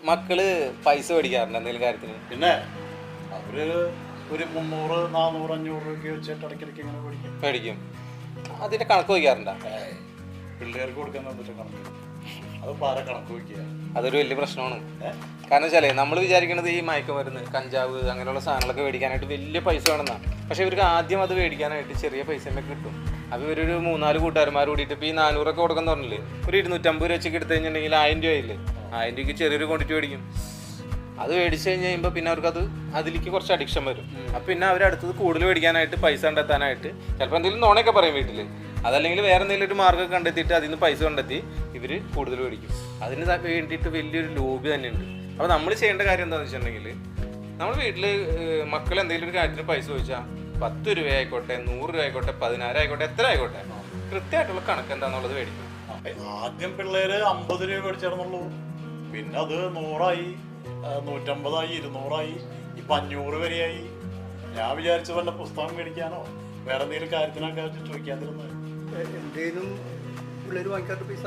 മക്കള് പൈസ മേടിക്കാറുണ്ട് എന്തെങ്കിലും കാര്യത്തിന്? പിന്നെ അവര് ഒരു 300, 400, 500 രൂപ വെച്ചിട്ട് ഇടയ്ക്കിടയ്ക്ക് ഇങ്ങനെ മേടിക്കും. അതിന്റെ കണക്ക് വയ്ക്കാറുണ്ടോ? പിള്ളേർക്ക് കൊടുക്കാൻ തന്നിട്ട് കണക്ക്, അത് പാര കണക്ക് വയ്ക്കുക. അതൊരു വലിയ പ്രശ്നമാണ്. കാരണം വെച്ചാലേ നമ്മൾ വിചാരിക്കുന്നത് ഈ മയക്കുമരുന്ന്, കഞ്ചാവ് അങ്ങനെയുള്ള സാധനങ്ങളൊക്കെ മേടിക്കാനായിട്ട് വലിയ പൈസ വേണമെന്നാണ്. പക്ഷെ ഇവർക്ക് ആദ്യം അത് മേടിക്കാനായിട്ട് ചെറിയ പൈസ കിട്ടും. അപ്പോൾ ഇവരൊരു 3-4 കൂട്ടുകാരന്മാർ കൂടിയിട്ട് ഇപ്പോൾ ഈ 400 ഒക്കെ കൊടുക്കാൻ പറഞ്ഞില്ലേ, ഒരു 250 രൂപ വെച്ചൊക്കെ എടുത്തു കഴിഞ്ഞിട്ടുണ്ടെങ്കിൽ 1000 രൂപയില്ലേ, 1000 രൂപയ്ക്ക് ചെറിയൊരു ക്വാണ്ടിറ്റി മേടിക്കും. അത് മേടിച്ച് കഴിഞ്ഞ് കഴിയുമ്പോൾ പിന്നെ അവർക്കത് അതിലേക്ക് കുറച്ച് അഡിക്ഷൻ വരും. അപ്പം പിന്നെ അവരടുത്തത് കൂടുതൽ മേടിക്കാനായിട്ട് പൈസ കണ്ടെത്താനായിട്ട് ചിലപ്പോൾ എന്തെങ്കിലും നോണയൊക്കെ പറയും വീട്ടിൽ, അതല്ലെങ്കിൽ വേറെ എന്തെങ്കിലും ഒരു മാർഗ്ഗം കണ്ടെത്തിയിട്ട് അതിൽ നിന്ന് പൈസ കണ്ടെത്തി ഇവർ കൂടുതൽ മേടിക്കും. അതിന് വേണ്ടിയിട്ട് വലിയൊരു ലോബി തന്നെയുണ്ട്. അപ്പോൾ നമ്മൾ ചെയ്യേണ്ട കാര്യം എന്താണെന്ന് വെച്ചിട്ടുണ്ടെങ്കിൽ, നമ്മൾ വീട്ടിൽ മക്കൾ എന്തെങ്കിലും ഒരു കാര്യത്തിന് പൈസ ചോദിച്ചാൽ 10 രൂപ ആയിക്കോട്ടെ, 100 രൂപ ആയിക്കോട്ടെ, 10,000 ആയിക്കോട്ടെ, എത്ര ആയിക്കോട്ടെ, കൃത്യമായിട്ടുള്ള കണക്ക് എന്താണെന്നുള്ളത് മേടിക്കും. ആദ്യം പിള്ളേര് 50 രൂപ മേടിച്ചിരുന്നുള്ളൂ, പിന്നെ അത് 100 150, 200, ഇപ്പം 500 വരെയായി. ഞാൻ വിചാരിച്ചു വല്ല പുസ്തകം മേടിക്കാനോ വേറെ എന്തെങ്കിലും കാര്യത്തിനൊക്കെ ചോദിക്കാതിരുന്നത്. എന്തേലും പിള്ളേർ വാങ്ങിക്കാത്ത പൈസ